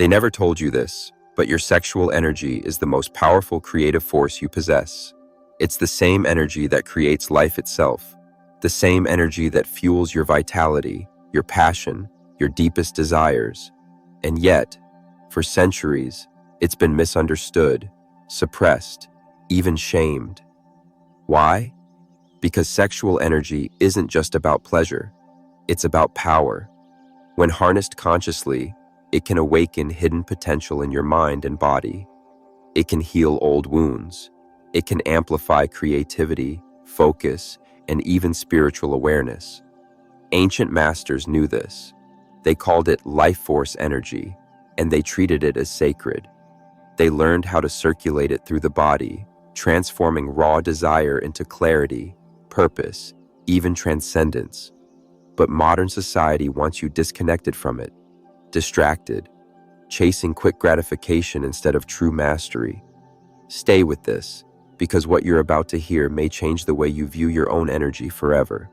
They never told you this, but your sexual energy is the most powerful creative force you possess. It's the same energy that creates life itself, the same energy that fuels your vitality, your passion, your deepest desires. And yet, for centuries, it's been misunderstood, suppressed, even shamed. Why? Because sexual energy isn't just about pleasure, it's about power. When harnessed consciously, it can awaken hidden potential in your mind and body. It can heal old wounds. It can amplify creativity, focus, and even spiritual awareness. Ancient masters knew this. They called it life force energy, and they treated it as sacred. They learned how to circulate it through the body, transforming raw desire into clarity, purpose, even transcendence. But modern society wants you disconnected from it, distracted, chasing quick gratification instead of true mastery. Stay with this, because what you're about to hear may change the way you view your own energy forever.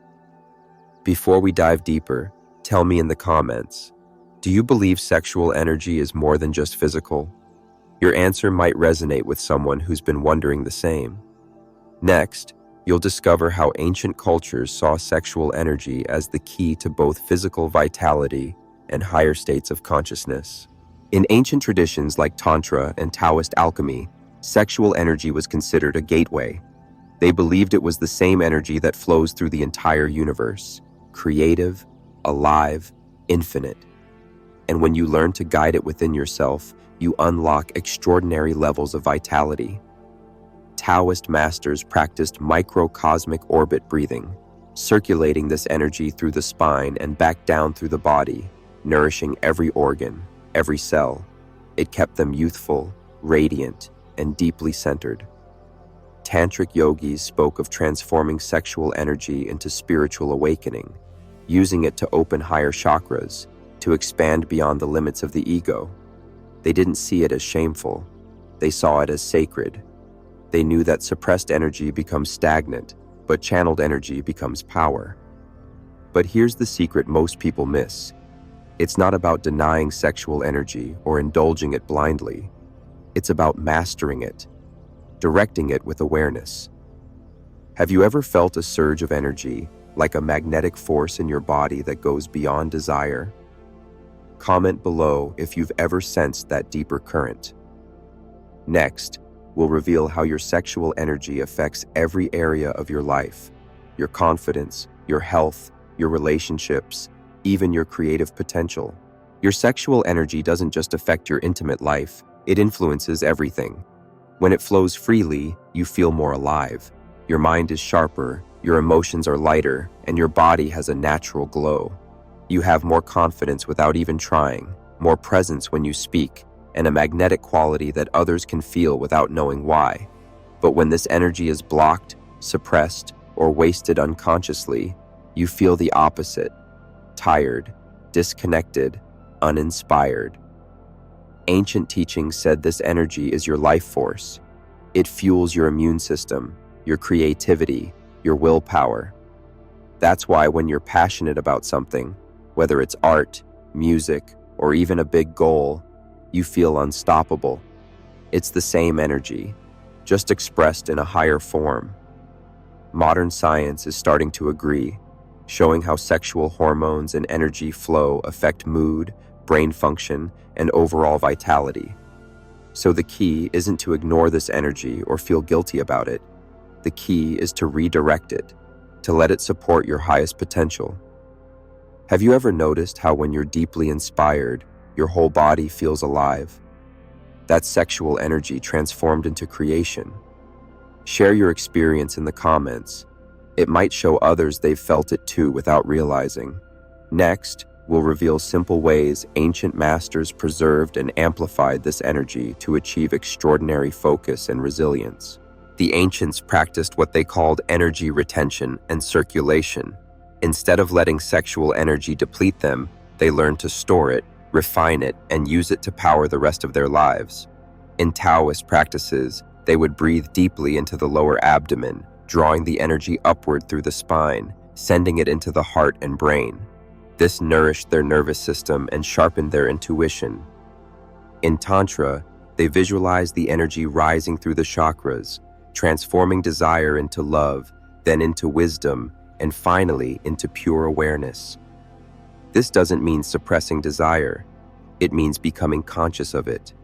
Before we dive deeper, tell me in the comments, do you believe sexual energy is more than just physical? Your answer might resonate with someone who's been wondering the same. Next, you'll discover how ancient cultures saw sexual energy as the key to both physical vitality and higher states of consciousness. In ancient traditions like Tantra and Taoist alchemy, sexual energy was considered a gateway. They believed it was the same energy that flows through the entire universe, creative, alive, infinite. And when you learn to guide it within yourself, you unlock extraordinary levels of vitality. Taoist masters practiced microcosmic orbit breathing, circulating this energy through the spine and back down through the body, nourishing every organ, every cell. It kept them youthful, radiant, and deeply centered. Tantric yogis spoke of transforming sexual energy into spiritual awakening, using it to open higher chakras, to expand beyond the limits of the ego. They didn't see it as shameful. They saw it as sacred. They knew that suppressed energy becomes stagnant, but channeled energy becomes power. But here's the secret most people miss. It's not about denying sexual energy or indulging it blindly. It's about mastering it, directing it with awareness. Have you ever felt a surge of energy, like a magnetic force in your body that goes beyond desire? Comment below if you've ever sensed that deeper current. Next, we'll reveal how your sexual energy affects every area of your life, your confidence, your health, your relationships, even your creative potential. Your sexual energy doesn't just affect your intimate life, it influences everything. When it flows freely, you feel more alive. Your mind is sharper, your emotions are lighter, and your body has a natural glow. You have more confidence without even trying, more presence when you speak, and a magnetic quality that others can feel without knowing why. But when this energy is blocked, suppressed, or wasted unconsciously, you feel the opposite: tired, disconnected, uninspired. Ancient teachings said this energy is your life force. It fuels your immune system, your creativity, your willpower. That's why when you're passionate about something, whether it's art, music, or even a big goal, you feel unstoppable. It's the same energy, just expressed in a higher form. Modern science is starting to agree, showing how sexual hormones and energy flow affect mood, brain function, and overall vitality. So the key isn't to ignore this energy or feel guilty about it. The key is to redirect it, to let it support your highest potential. Have you ever noticed how when you're deeply inspired, your whole body feels alive? That's sexual energy transformed into creation. Share your experience in the comments. It might show others they've felt it too without realizing. Next, we'll reveal simple ways ancient masters preserved and amplified this energy to achieve extraordinary focus and resilience. The ancients practiced what they called energy retention and circulation. Instead of letting sexual energy deplete them, they learned to store it, refine it, and use it to power the rest of their lives. In Taoist practices, they would breathe deeply into the lower abdomen, drawing the energy upward through the spine, sending it into the heart and brain. This nourished their nervous system and sharpened their intuition. In Tantra, they visualize the energy rising through the chakras, transforming desire into love, then into wisdom, and finally into pure awareness. This doesn't mean suppressing desire. It means becoming conscious of it.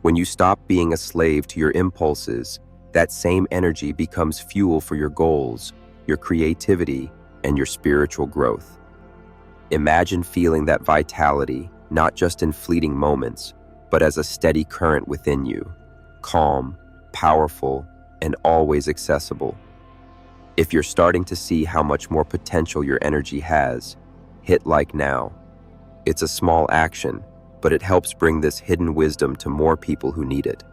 When you stop being a slave to your impulses, that same energy becomes fuel for your goals, your creativity, and your spiritual growth. Imagine feeling that vitality, not just in fleeting moments, but as a steady current within you, calm, powerful, and always accessible. If you're starting to see how much more potential your energy has, hit like now. It's a small action, but it helps bring this hidden wisdom to more people who need it.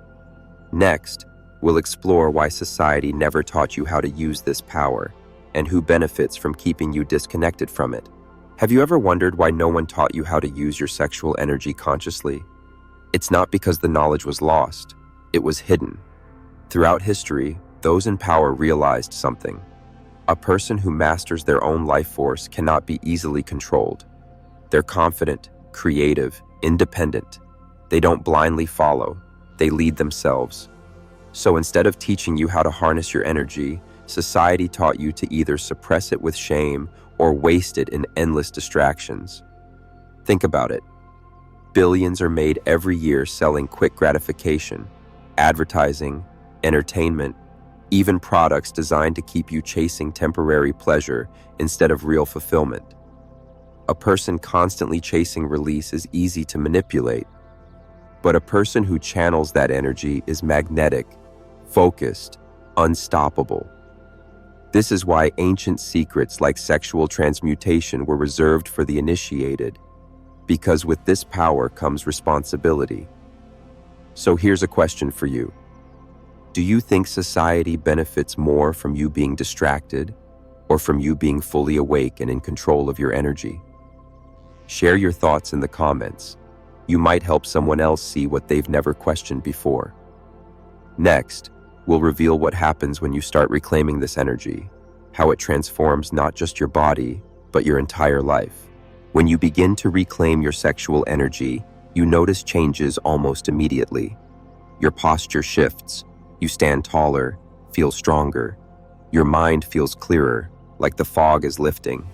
Next, we'll explore why society never taught you how to use this power and who benefits from keeping you disconnected from it. Have you ever wondered why no one taught you how to use your sexual energy consciously? It's not because the knowledge was lost. It was hidden. Throughout history, those in power realized something. A person who masters their own life force cannot be easily controlled. They're confident, creative, independent. They don't blindly follow. They lead themselves. So instead of teaching you how to harness your energy, society taught you to either suppress it with shame or waste it in endless distractions. Think about it. Billions are made every year selling quick gratification, advertising, entertainment, even products designed to keep you chasing temporary pleasure instead of real fulfillment. A person constantly chasing release is easy to manipulate, but a person who channels that energy is magnetic, focused, unstoppable. This is why ancient secrets like sexual transmutation were reserved for the initiated, because with this power comes responsibility. So here's a question for you. Do you think society benefits more from you being distracted or from you being fully awake and in control of your energy? Share your thoughts in the comments. You might help someone else see what they've never questioned before. Next, we'll reveal what happens when you start reclaiming this energy, how it transforms not just your body, but your entire life. When you begin to reclaim your sexual energy, you notice changes almost immediately. Your posture shifts. You stand taller, feel stronger. Your mind feels clearer, like the fog is lifting.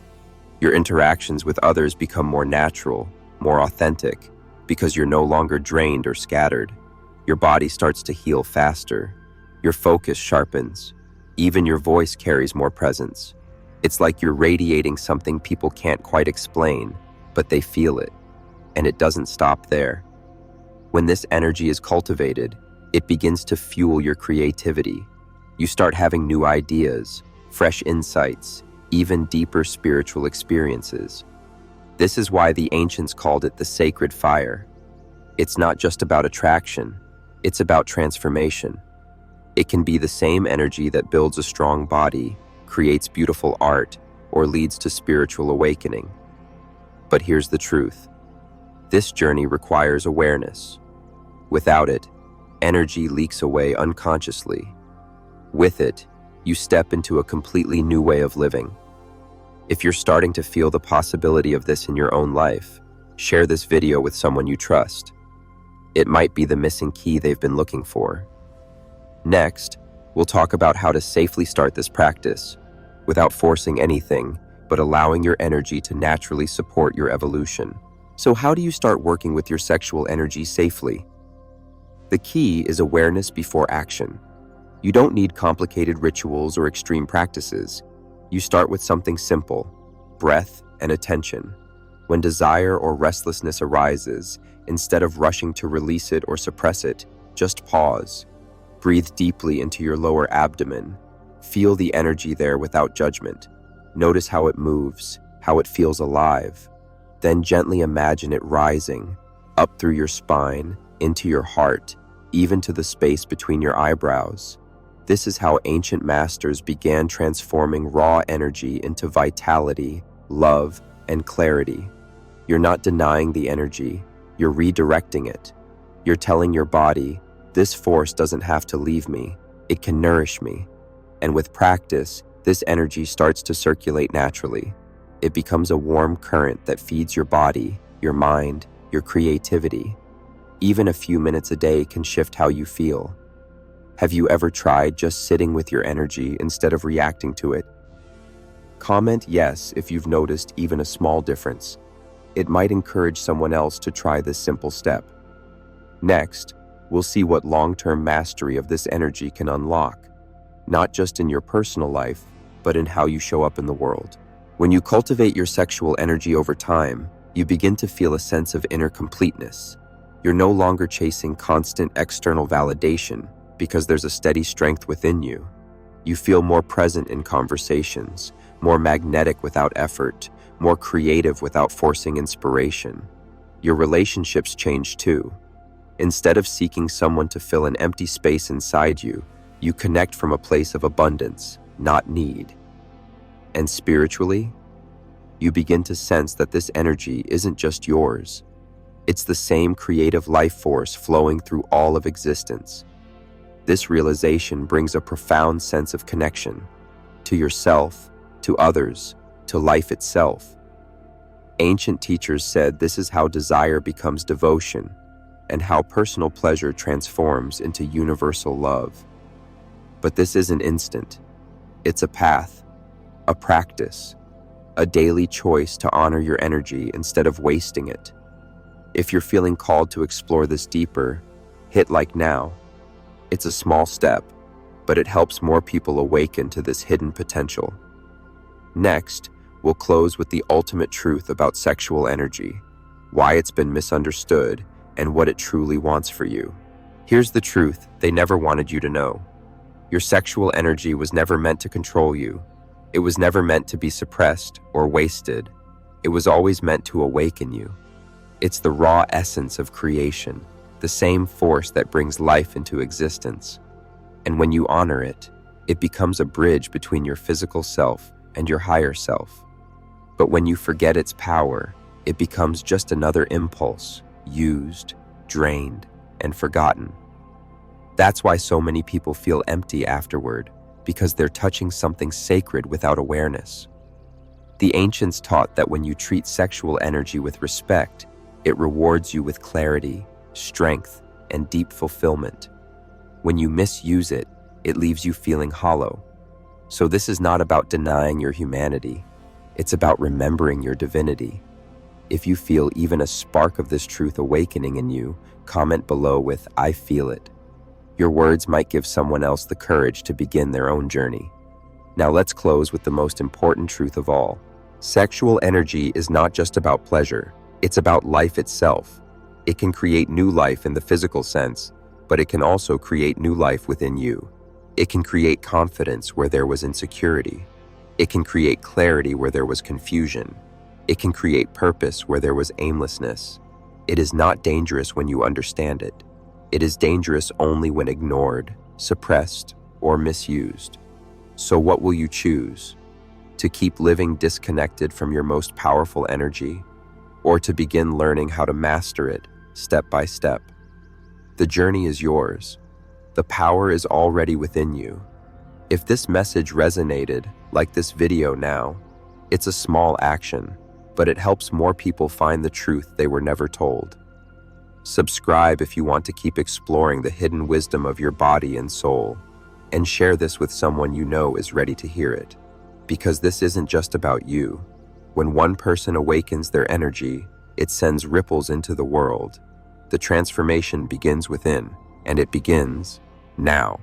Your interactions with others become more natural, more authentic, because you're no longer drained or scattered. Your body starts to heal faster. Your focus sharpens. Even your voice carries more presence. It's like you're radiating something people can't quite explain, but they feel it. And it doesn't stop there. When this energy is cultivated, it begins to fuel your creativity. You start having new ideas, fresh insights, even deeper spiritual experiences. This is why the ancients called it the sacred fire. It's not just about attraction, it's about transformation. It can be the same energy that builds a strong body, creates beautiful art, or leads to spiritual awakening. But here's the truth. This journey requires awareness. Without it, energy leaks away unconsciously. With it, you step into a completely new way of living. If you're starting to feel the possibility of this in your own life, share this video with someone you trust. It might be the missing key they've been looking for. Next, we'll talk about how to safely start this practice without forcing anything, but allowing your energy to naturally support your evolution. So how do you start working with your sexual energy safely? The key is awareness before action. You don't need complicated rituals or extreme practices. You start with something simple, breath and attention. When desire or restlessness arises, instead of rushing to release it or suppress it, just pause. Breathe deeply into your lower abdomen. Feel the energy there without judgment. Notice how it moves, how it feels alive. Then gently imagine it rising, up through your spine, into your heart, even to the space between your eyebrows. This is how ancient masters began transforming raw energy into vitality, love, and clarity. You're not denying the energy, you're redirecting it. You're telling your body, this force doesn't have to leave me, it can nourish me. And with practice, this energy starts to circulate naturally. It becomes a warm current that feeds your body, your mind, your creativity. Even a few minutes a day can shift how you feel. Have you ever tried just sitting with your energy instead of reacting to it? Comment yes if you've noticed even a small difference. It might encourage someone else to try this simple step. Next, we'll see what long-term mastery of this energy can unlock, not just in your personal life, but in how you show up in the world. When you cultivate your sexual energy over time, you begin to feel a sense of inner completeness. You're no longer chasing constant external validation because there's a steady strength within you. You feel more present in conversations, more magnetic without effort, more creative without forcing inspiration. Your relationships change too. Instead of seeking someone to fill an empty space inside you, you connect from a place of abundance, not need. And spiritually, you begin to sense that this energy isn't just yours. It's the same creative life force flowing through all of existence. This realization brings a profound sense of connection to yourself, to others, to life itself. Ancient teachers said this is how desire becomes devotion and how personal pleasure transforms into universal love. But this isn't instant. It's a path, a practice, a daily choice to honor your energy instead of wasting it. If you're feeling called to explore this deeper, hit like now. It's a small step, but it helps more people awaken to this hidden potential. Next, we'll close with the ultimate truth about sexual energy, why it's been misunderstood, and what it truly wants for you. Here's the truth they never wanted you to know. Your sexual energy was never meant to control you. It was never meant to be suppressed or wasted. It was always meant to awaken you. It's the raw essence of creation, the same force that brings life into existence. And when you honor it, it becomes a bridge between your physical self and your higher self. But when you forget its power, it becomes just another impulse, used, drained, and forgotten. That's why so many people feel empty afterward, because they're touching something sacred without awareness. The ancients taught that when you treat sexual energy with respect, it rewards you with clarity, strength, and deep fulfillment. When you misuse it, it leaves you feeling hollow. So this is not about denying your humanity. It's about remembering your divinity. If you feel even a spark of this truth awakening in you, comment below with "I feel it." Your words might give someone else the courage to begin their own journey. Now let's close with the most important truth of all. Sexual energy is not just about pleasure. It's about life itself. It can create new life in the physical sense, but it can also create new life within you. It can create confidence where there was insecurity. It can create clarity where there was confusion. It can create purpose where there was aimlessness. It is not dangerous when you understand it. It is dangerous only when ignored, suppressed, or misused. So what will you choose? To keep living disconnected from your most powerful energy, or to begin learning how to master it step by step? The journey is yours. The power is already within you. If this message resonated, like this video now, it's a small action, but it helps more people find the truth they were never told. Subscribe if you want to keep exploring the hidden wisdom of your body and soul, and share this with someone you know is ready to hear it. Because this isn't just about you. When one person awakens their energy, it sends ripples into the world. The transformation begins within, and it begins now.